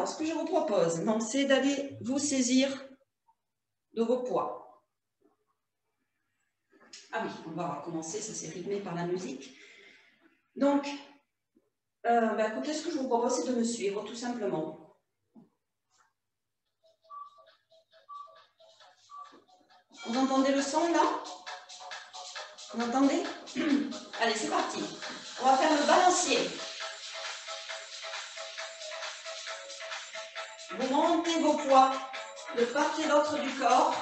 Alors, ce que je vous propose, c'est d'aller vous saisir de vos poids. Ah oui, on va recommencer, ça c'est rythmé par la musique. Donc, écoutez, ce que je vous propose, c'est de me suivre, tout simplement. Vous entendez le son, là? Vous entendez? Allez, c'est parti. On va faire le balancier. Vous montez vos poids de part et d'autre du corps.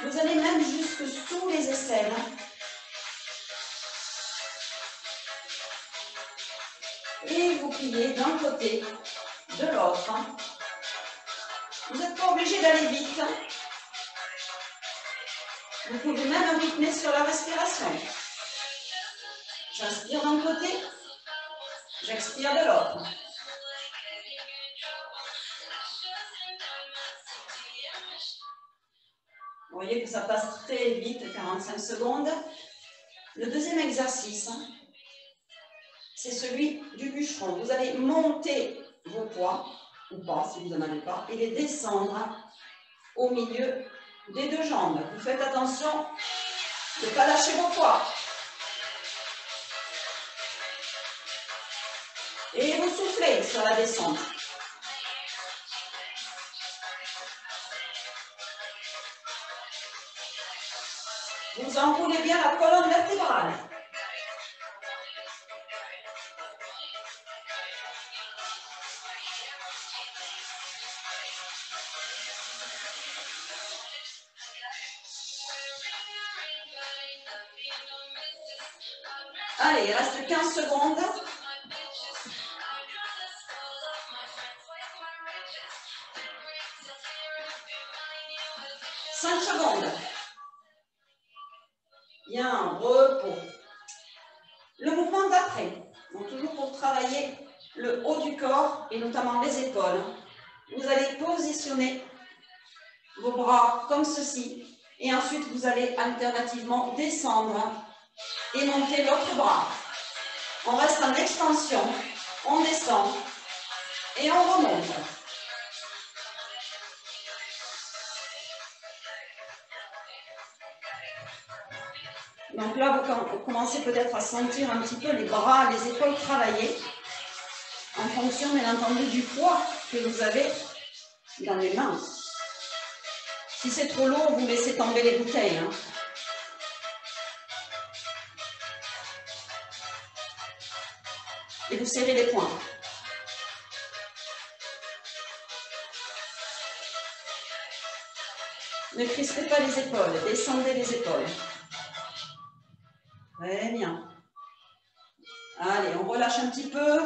Vous allez même jusque sous les aisselles. Et vous pliez d'un côté, de l'autre. Vous n'êtes pas obligé d'aller vite. Vous pouvez même rythmer sur la respiration. J'inspire d'un côté, j'expire de l'autre. Vous voyez que ça passe très vite, 45 secondes. Le deuxième exercice, c'est celui du bûcheron. Vous allez monter vos poids, ou pas si vous n'en avez pas, et les descendre au milieu des deux jambes. Vous faites attention de ne pas lâcher vos poids. Et vous soufflez sur la descente. Vous enroulez bien la colonne vertébrale. Allez, il reste 15 secondes. Cinq secondes. Bien, repos. Le mouvement d'après, donc toujours pour travailler le haut du corps et notamment les épaules. Vous allez positionner vos bras comme ceci et ensuite vous allez alternativement descendre et monter l'autre bras. On reste en extension, on descend et on remonte. Donc là, vous commencez peut-être à sentir un petit peu les bras, les épaules travailler en fonction, bien entendu, du poids que vous avez dans les mains. Si c'est trop lourd, vous laissez tomber les bouteilles. Hein. Et vous serrez les poings. Ne crispez pas les épaules, descendez les épaules. Très bien. Allez, on relâche un petit peu.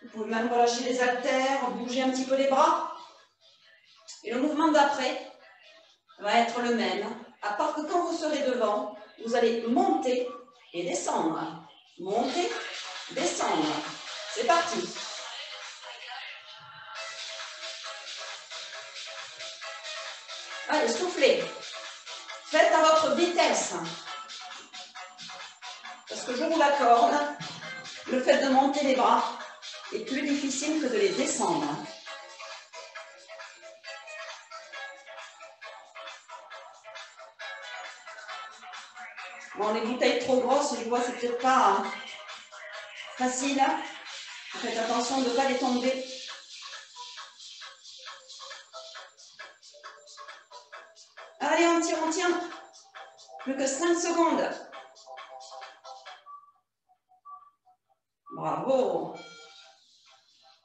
Vous pouvez même relâcher les haltères, bouger un petit peu les bras. Et le mouvement d'après va être le même, à part que quand vous serez devant, vous allez monter et descendre. Monter, descendre. C'est parti. Allez, soufflez. Faites à votre vitesse. Parce que je vous l'accorde, le fait de monter les bras est plus difficile que de les descendre. Bon, les bouteilles trop grosses, je vois, c'est peut-être pas facile. Faites attention de ne pas les tomber. Allez, on tient, on tient. Plus que 5 secondes. Bravo.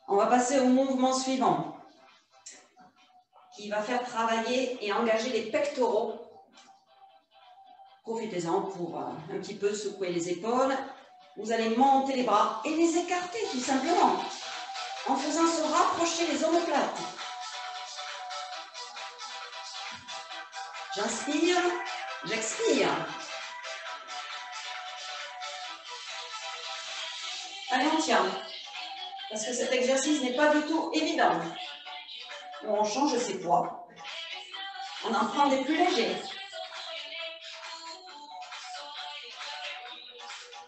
On va passer au mouvement suivant, qui va faire travailler et engager les pectoraux. Profitez-en pour un petit peu secouer les épaules. Vous allez monter les bras et les écarter tout simplement, en faisant se rapprocher les omoplates. J'inspire, j'expire. Allez, on tient. Parce que cet exercice n'est pas du tout évident. On change ses poids. On en prend des plus légers.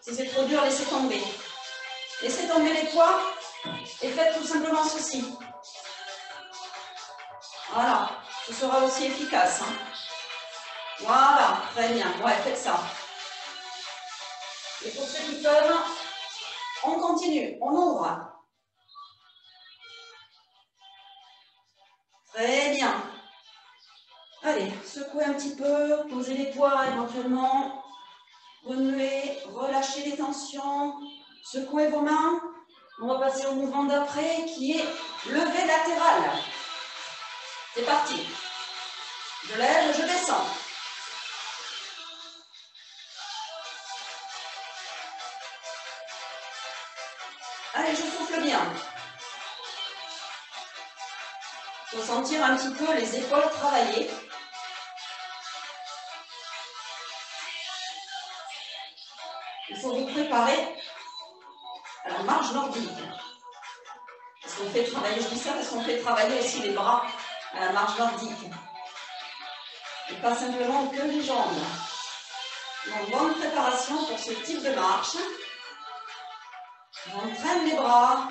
Si c'est trop dur, laissez tomber. Laissez tomber les poids et faites tout simplement ceci. Voilà, ce sera aussi efficace. Hein. Voilà, très bien. Ouais, faites ça. Et pour ceux qui peuvent, on continue, on ouvre. Très bien. Allez, secouez un petit peu, posez les poids éventuellement. Remuez, relâchez les tensions, secouez vos mains. On va passer au mouvement d'après qui est levé latéral. C'est parti. Je lève, je descends. Allez, je souffle bien. Il faut sentir un petit peu les épaules travailler. Il faut vous préparer à la marche nordique. Parce qu'on fait travailler, je dis ça parce qu'on fait travailler aussi les bras à la marche nordique. Et pas simplement que les jambes. Donc, bonne préparation pour ce type de marche. J'entraîne les bras.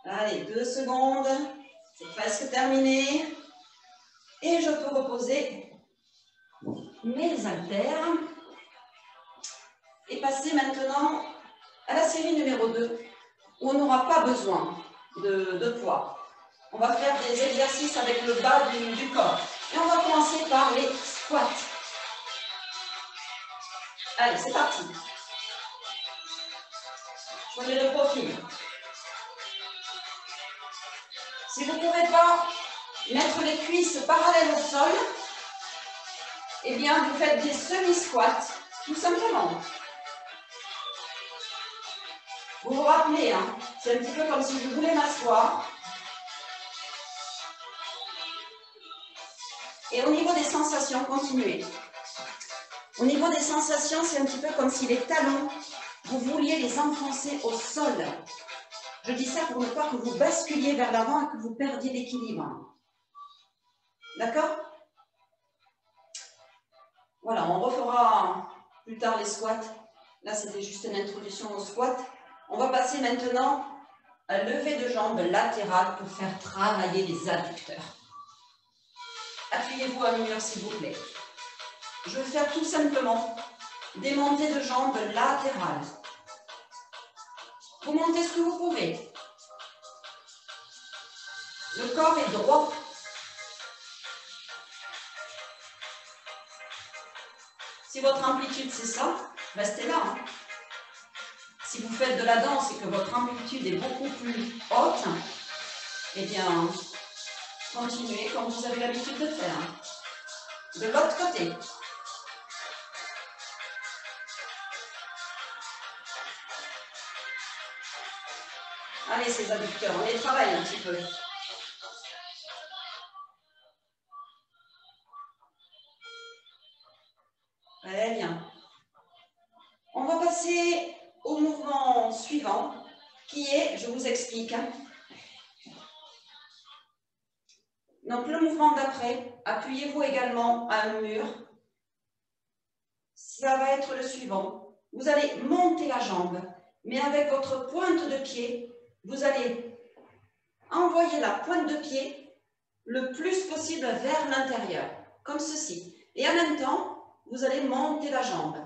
Allez, 2 secondes. C'est presque terminé. Et je peux reposer mes haltères. Et passer maintenant à la série numéro 2, où on n'aura pas besoin de poids. On va faire des exercices avec le bas du corps. Et on va commencer par les squats. Allez, c'est parti. Choisissez le profil. Si vous ne pouvez pas mettre les cuisses parallèles au sol, eh bien, vous faites des semi-squats, tout simplement. Vous vous rappelez, hein, c'est un petit peu comme si je voulais m'asseoir. Et au niveau des sensations, continuez. Au niveau des sensations, c'est un petit peu comme si les talons, vous vouliez les enfoncer au sol. Je dis ça pour ne pas que vous basculiez vers l'avant et que vous perdiez l'équilibre. D'accord? Voilà, on refera plus tard les squats. Là, c'était juste une introduction au squat. On va passer maintenant à lever de jambes latérales pour faire travailler les adducteurs. Appuyez-vous à mur, s'il vous plaît. Je vais faire tout simplement des montées de jambes latérales. Vous montez ce que vous pouvez. Le corps est droit. Si votre amplitude c'est ça, restez là. Hein. Si vous faites de la danse et que votre amplitude est beaucoup plus haute, eh bien, continuez comme vous avez l'habitude de faire. De l'autre côté. Allez, ces adducteurs, on les travaille un petit peu. Très bien. On va passer au mouvement suivant, qui est, je vous explique. Donc, le mouvement d'après, appuyez-vous également à un mur. Ça va être le suivant. Vous allez monter la jambe, mais avec votre pointe de pied, vous allez envoyer la pointe de pied le plus possible vers l'intérieur, comme ceci. Et en même temps, vous allez monter la jambe.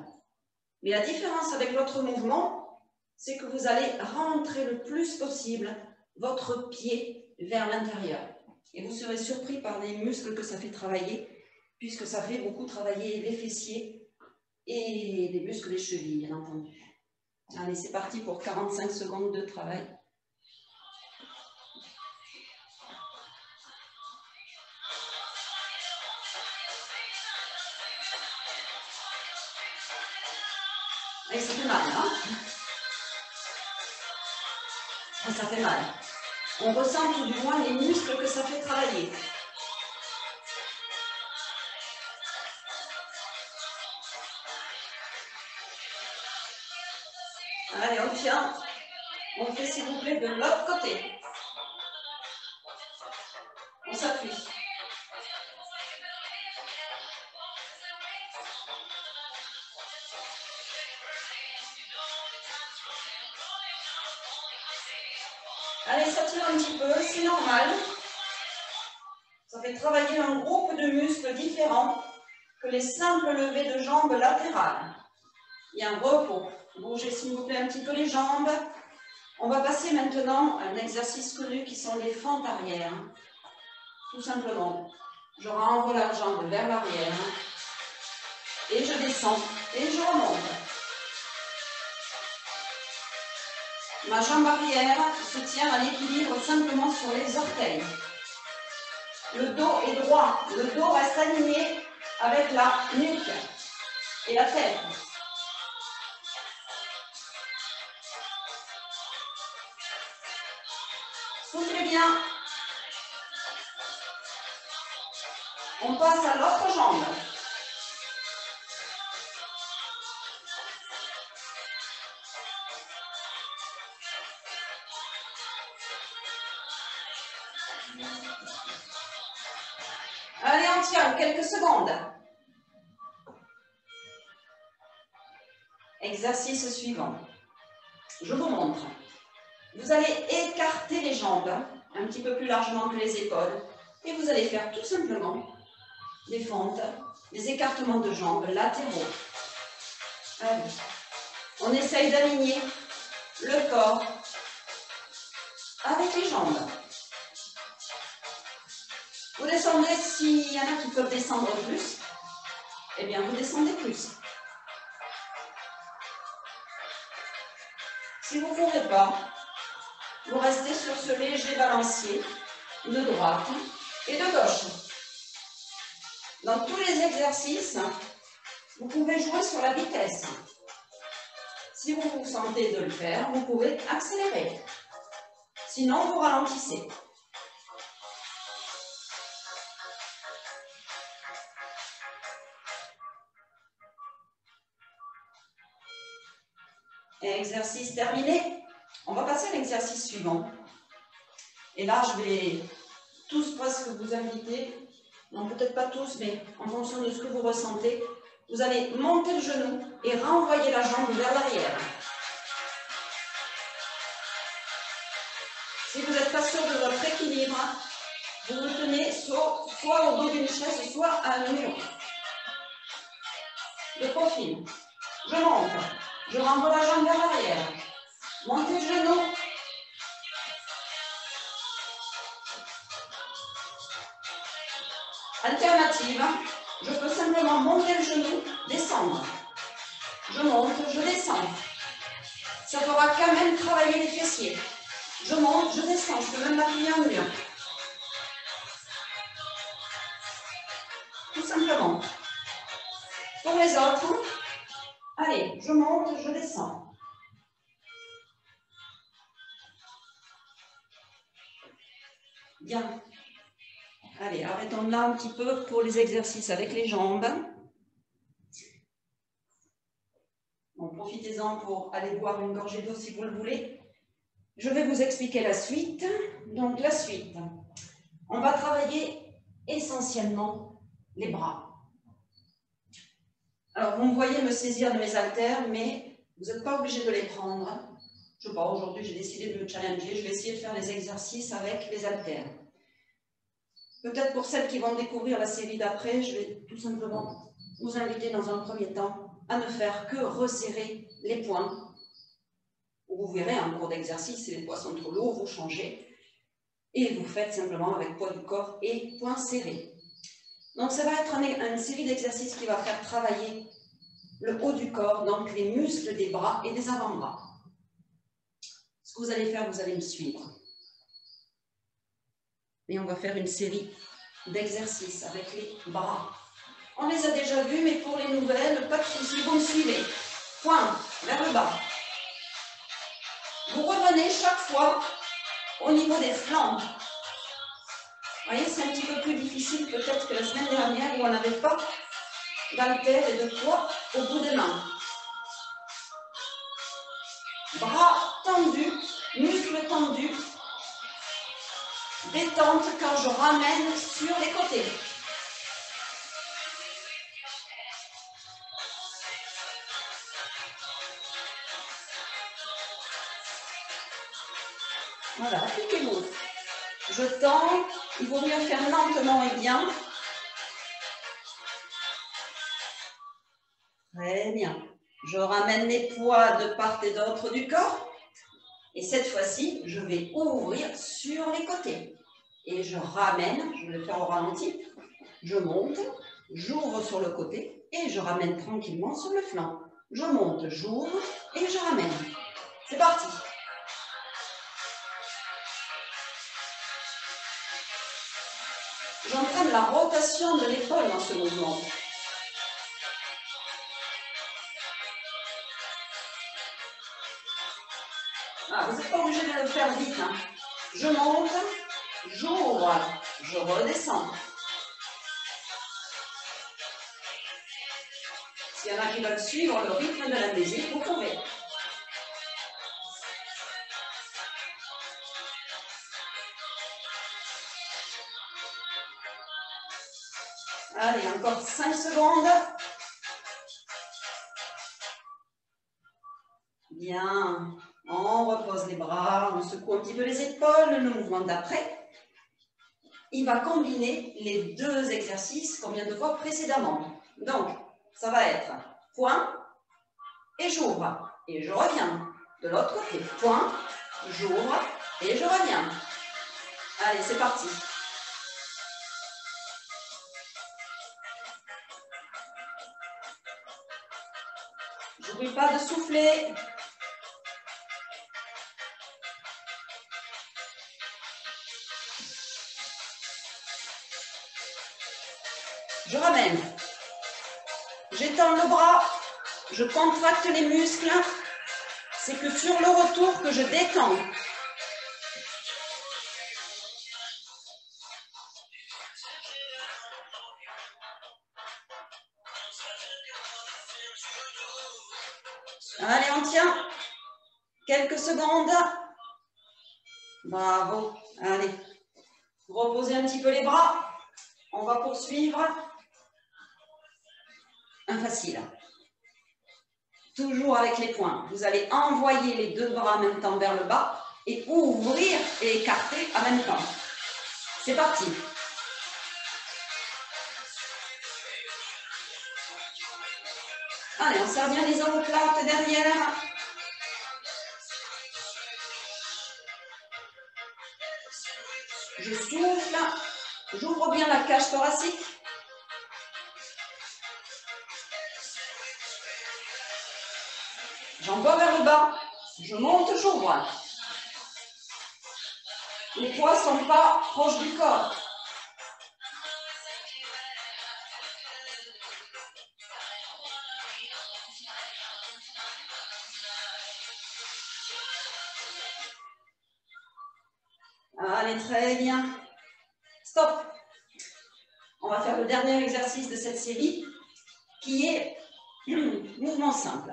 Mais la différence avec l'autre mouvement, c'est que vous allez rentrer le plus possible votre pied vers l'intérieur. Et vous serez surpris par les muscles que ça fait travailler, puisque ça fait beaucoup travailler les fessiers et les muscles des chevilles, bien entendu. Allez, c'est parti pour 45 secondes de travail. Et ça fait mal, hein? Ça fait mal. On ressent tout du moins les muscles que ça fait travailler. Allez, on tient. On fait s'il vous plaît de l'autre côté. On s'appuie. Allez, ça tire un petit peu, c'est normal. Ça fait travailler un groupe de muscles différents que les simples levées de jambes latérales. Il y a un repos. Bougez s'il vous plaît un petit peu les jambes. On va passer maintenant à un exercice connu qui sont les fentes arrière. Tout simplement. Je renvoie la jambe vers l'arrière. Et je descends. Et je remonte. Ma jambe arrière se tient à l'équilibre simplement sur les orteils. Le dos est droit. Le dos reste aligné avec la nuque et la tête. Soufflez bien. On passe à l'autre jambe. Allez, on tient quelques secondes. Exercice suivant. Je vous montre. Vous allez écarter les jambes un petit peu plus largement que les épaules et vous allez faire tout simplement des fentes, des écartements de jambes latéraux. Allez. On essaye d'aligner le corps avec les jambes. Vous descendez, s'il y en a qui peuvent descendre plus, eh bien vous descendez plus. Si vous ne pouvez pas, vous restez sur ce léger balancier de droite et de gauche. Dans tous les exercices, vous pouvez jouer sur la vitesse. Si vous vous sentez de le faire, vous pouvez accélérer. Sinon, vous ralentissez. Exercice terminé. On va passer à l'exercice suivant. Et là, je vais tous presque vous inviter, non peut-être pas tous, mais en fonction de ce que vous ressentez, vous allez monter le genou et renvoyer la jambe vers l'arrière. Si vous n'êtes pas sûr de votre équilibre, vous vous tenez soit au dos d'une chaise, soit à un mur. De profil. Je monte. Je renvoie la jambe vers l'arrière. Montez le genou. Alternative, je peux simplement monter le genou, descendre. Je monte, je descends. Ça fera quand même travailler les fessiers. Je monte, je descends, je peux même m'appuyer en mur. Tout simplement. Pour les autres, allez, je monte, je descends. Bien. Allez, arrêtons là un petit peu pour les exercices avec les jambes. Bon, profitez-en pour aller boire une gorgée d'eau si vous le voulez. Je vais vous expliquer la suite. Donc la suite, on va travailler essentiellement les bras. Alors vous me voyez me saisir de mes haltères, mais vous n'êtes pas obligé de les prendre. Je ne sais pas, aujourd'hui j'ai décidé de me challenger, je vais essayer de faire les exercices avec les haltères. Peut-être pour celles qui vont découvrir la série d'après, je vais tout simplement vous inviter dans un premier temps à ne faire que resserrer les poings. Vous verrez en cours d'exercice, si les poids sont trop lourds, vous changez. Et vous faites simplement avec poids du corps et poings serrés. Donc ça va être une série d'exercices qui va faire travailler le haut du corps, donc les muscles des bras et des avant-bras. Ce que vous allez faire, vous allez me suivre. Et on va faire une série d'exercices avec les bras. On les a déjà vus, mais pour les nouvelles, pas de souci, vous me suivez. Poing vers le bas. Vous revenez chaque fois au niveau des flancs. Vous voyez, c'est un petit peu plus difficile peut-être que la semaine dernière où on n'avait pas d'haltères et de poids au bout des mains. Bras tendus, muscles tendus. Détente quand je ramène sur les côtés. Voilà, appliquez-vous. Je tends, il vaut mieux faire lentement et bien. Très bien. Je ramène les poids de part et d'autre du corps. Et cette fois-ci, je vais ouvrir sur les côtés. Et je ramène, je vais le faire au ralenti. Je monte, j'ouvre sur le côté et je ramène tranquillement sur le flanc. Je monte, j'ouvre et je ramène. C'est parti. J'entraîne la rotation de l'épaule dans ce mouvement. Ah, vous n'êtes pas obligé de le faire vite. Hein. Je monte, j'ouvre, je redescends. S'il y en a qui veulent suivre le rythme de la musique, vous pouvez. Allez, encore 5 secondes. Bien. On repose les bras, on secoue un petit peu les épaules. Le mouvement d'après, il va combiner les deux exercices qu'on vient de voir précédemment. Donc, ça va être point et j'ouvre. Et je reviens. De l'autre côté, point, j'ouvre et je reviens. Allez, c'est parti. N'oublie pas de souffler. Je ramène. J'étends le bras. Je contracte les muscles. C'est que sur le retour que je détends. Allez, on tient. Quelques secondes. Bravo. Allez. Reposez un petit peu les bras. On va poursuivre. Un facile. Toujours avec les poings. Vous allez envoyer les deux bras en même temps vers le bas et ouvrir et écarter en même temps. C'est parti. Allez, on serre bien les omoplates derrière. Je souffle. J'ouvre bien la cage thoracique. J'envoie vers le bas. Je monte, j'ouvre. Les poids ne sont pas proches du corps. Allez, très bien. Stop. On va faire le dernier exercice de cette série qui est mouvement simple.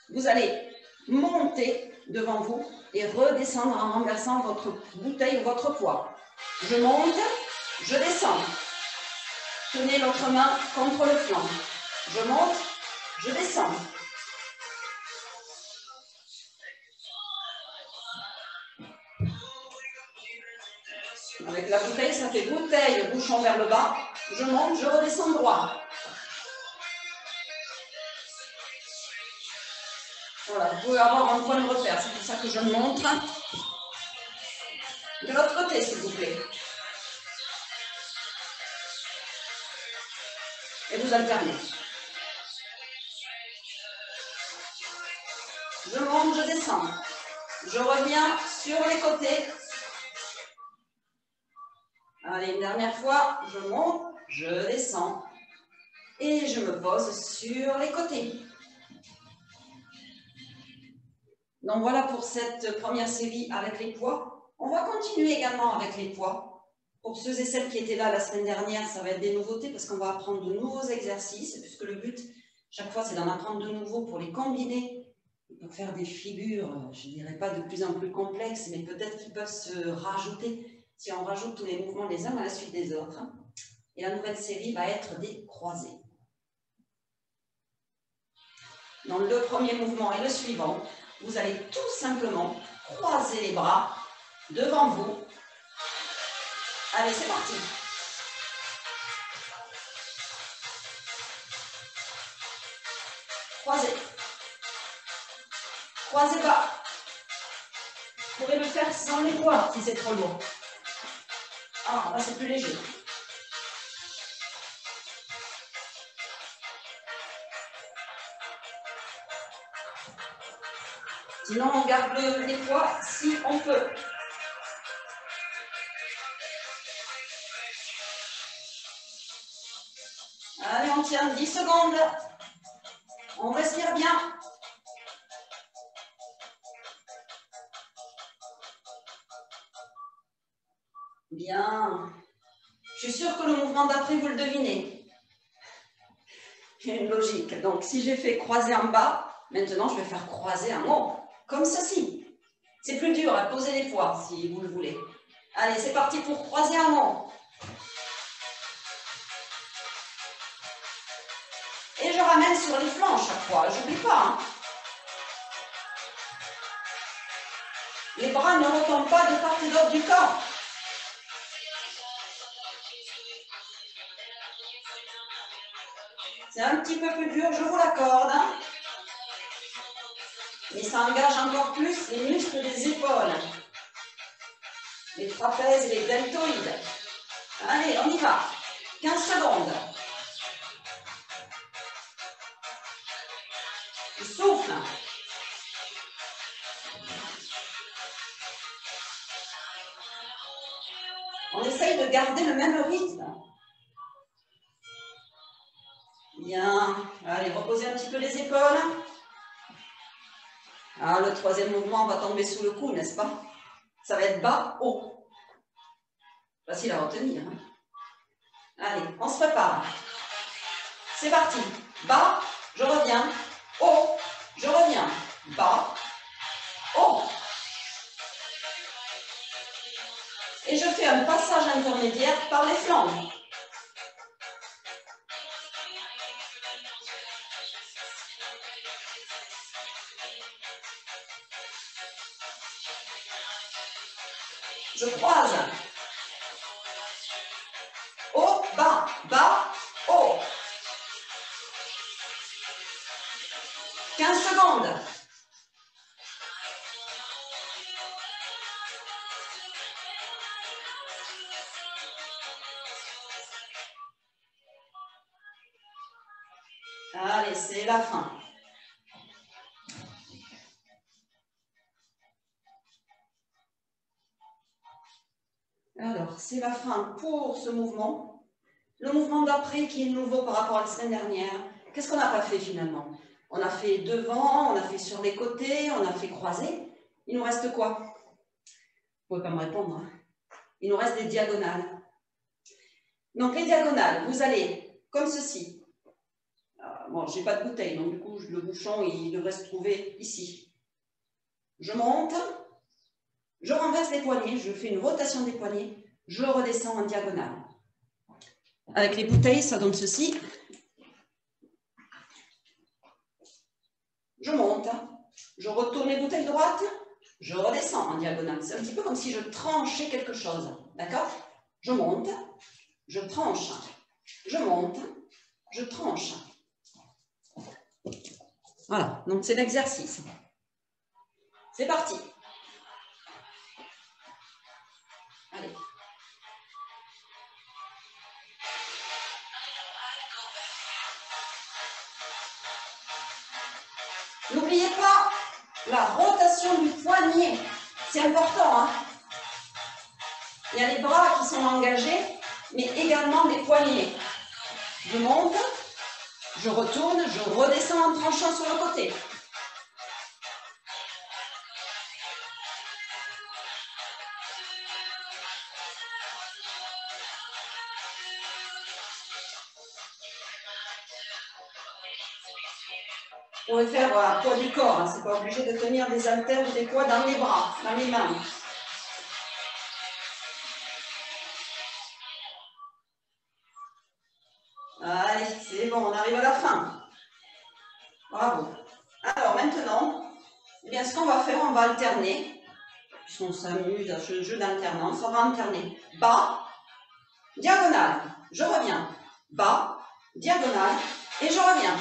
Vous allez monter devant vous et redescendre en renversant votre bouteille ou votre poids. Je monte, je descends. Tenez l'autre main contre le flanc. Je monte, je descends. Avec la bouteille, ça fait bouteille, bouchon vers le bas. Je monte, je redescends droit. Voilà, vous pouvez avoir un point de repère, c'est pour ça que je montre. De l'autre côté, s'il vous plaît. Et vous alternez. Je monte, je descends. Je reviens sur les côtés. Allez, une dernière fois. Je monte, je descends. Et je me pose sur les côtés. Donc voilà pour cette première série avec les poids. On va continuer également avec les poids. Pour ceux et celles qui étaient là la semaine dernière, ça va être des nouveautés parce qu'on va apprendre de nouveaux exercices, puisque le but, chaque fois, c'est d'en apprendre de nouveaux pour les combiner, pour faire des figures, je ne dirais pas de plus en plus complexes, mais peut-être qu'ils peuvent se rajouter si on rajoute tous les mouvements les uns à la suite des autres. Et la nouvelle série va être des croisés. Dans le premier mouvement et le suivant, vous allez tout simplement croiser les bras devant vous. Allez, c'est parti. Croisez. Croisez bas. Vous pourrez le faire sans les poids si c'est trop lourd. Ah, là c'est plus léger. Sinon, on garde les poids si on peut. Allez, on tient 10 secondes. On respire bien. Bien. Je suis sûre que le mouvement d'après, vous le devinez. Il y a une logique. Donc, si j'ai fait croiser en bas, maintenant, je vais faire croiser en haut. Comme ceci. C'est plus dur à poser les poids, si vous le voulez. Allez, c'est parti pour croiser en haut. Et je ramène sur les flancs chaque fois. J'oublie pas. Hein. Les bras ne retombent pas de part et d'autre du corps. C'est un petit peu plus dur, je vous l'accorde. Hein. Mais ça engage encore plus les muscles des épaules. Les trapèzes et les deltoïdes. Allez, on y va. 15 secondes. Je souffle. On essaye de garder le même rythme. Bien. Allez, reposez un petit peu les épaules. Ah, le troisième mouvement va tomber sous le cou, n'est-ce pas? Ça va être bas, haut. Facile à retenir. Hein. Allez, on se prépare. C'est parti. Bas, je reviens. Haut, je reviens. Bas, haut. Et je fais un passage intermédiaire par les flancs. Je croise. Haut, bas, bas, haut. 15 secondes. Allez, c'est la fin. Alors, c'est la fin pour ce mouvement. Le mouvement d'après qui est nouveau par rapport à la semaine dernière. Qu'est-ce qu'on n'a pas fait finalement? On a fait devant, on a fait sur les côtés, on a fait croiser. Il nous reste quoi? Vous ne pouvez pas me répondre. Hein. Il nous reste des diagonales. Donc, les diagonales, vous allez comme ceci. Bon, je n'ai pas de bouteille, donc du coup, le bouchon, il devrait se trouver ici. Je monte, je renverse les poignets, je fais une rotation des poignets, je redescends en diagonale. Avec les bouteilles, ça donne ceci. Je monte, je retourne les bouteilles droites, je redescends en diagonale. C'est un petit peu comme si je tranchais quelque chose. D'accord? Je monte, je tranche, je monte, je tranche. Voilà, donc c'est l'exercice. C'est parti. Allez. N'oubliez pas la rotation du poignet. C'est important. Hein? Il y a les bras qui sont engagés, mais également les poignets. Je monte, je retourne, je redescends en tranchant sur le côté. Vous pouvez faire un poids du corps, hein. C'est pas obligé de tenir des haltères ou des poids dans les bras, dans les mains. Allez, c'est bon, on arrive à la fin. Bravo. Alors maintenant, eh bien, ce qu'on va faire, on va alterner. puisqu'on s'amuse à ce jeu d'alternance, on va alterner. Bas, diagonale, je reviens. Bas, diagonale, et je reviens.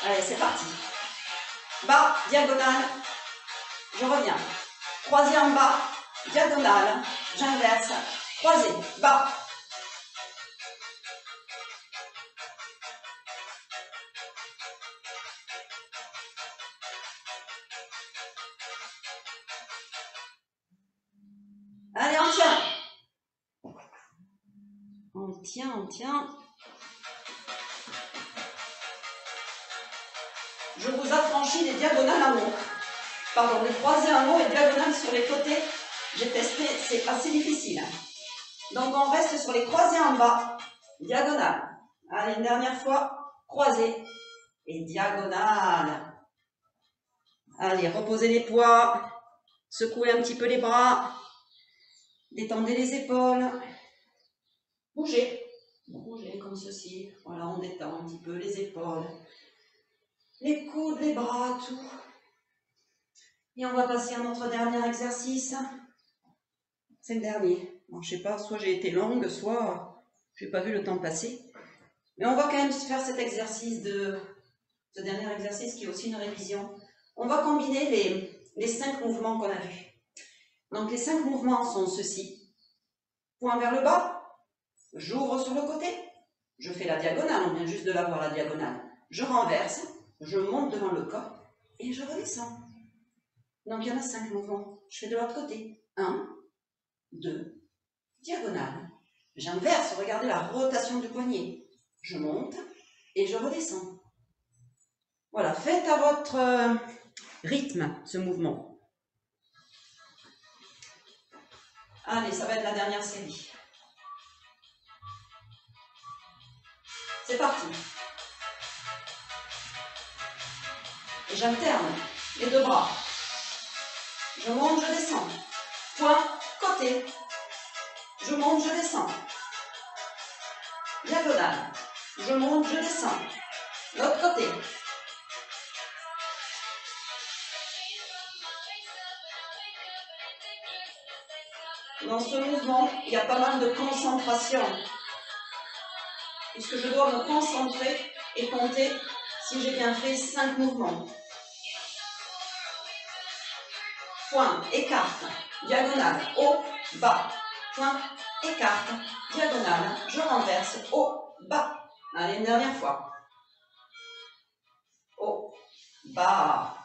Allez, c'est parti. Bas, diagonale, je reviens. Croisé en bas, diagonale, j'inverse, croisé, bas. Allez, on tient. On tient, on tient. Je vous affranchis des diagonales en haut. Pardon, les croisés en haut et diagonales sur les côtés. J'ai testé, c'est assez difficile. Donc on reste sur les croisés en bas, diagonale. Allez, une dernière fois, croisé et diagonale. Allez, reposez les poids, secouez un petit peu les bras, détendez les épaules, bougez. Bougez comme ceci. Voilà, on détend un petit peu les épaules, les coudes, les bras, tout. Et on va passer à notre dernier exercice. C'est le dernier. Bon, je sais pas, soit j'ai été longue, soit j'ai pas vu le temps passer. Mais on va quand même faire cet exercice ce dernier exercice qui est aussi une révision. On va combiner les 5 mouvements qu'on a vus. Donc les 5 mouvements sont ceux-ci. Point vers le bas, j'ouvre sur le côté, je fais la diagonale, on vient juste de la voir la diagonale. Je renverse, je monte devant le corps et je redescends. Donc il y en a 5 mouvements. Je fais de l'autre côté. 1, 2, diagonale. J'inverse, regardez la rotation du poignet. Je monte et je redescends. Voilà, faites à votre rythme ce mouvement. Allez, ça va être la dernière série. C'est parti. Et j'alterne les 2 bras. Je monte, je descends. Point, côté. Je monte, je descends. Diagonale. Je monte, je descends. L'autre côté. Dans ce mouvement, il y a pas mal de concentration. Puisque je dois me concentrer et compter si j'ai bien fait 5 mouvements. Point, écarte, diagonale, haut, bas. Point, écarte, diagonale, je renverse, haut, bas. Allez, une dernière fois. Haut, bas.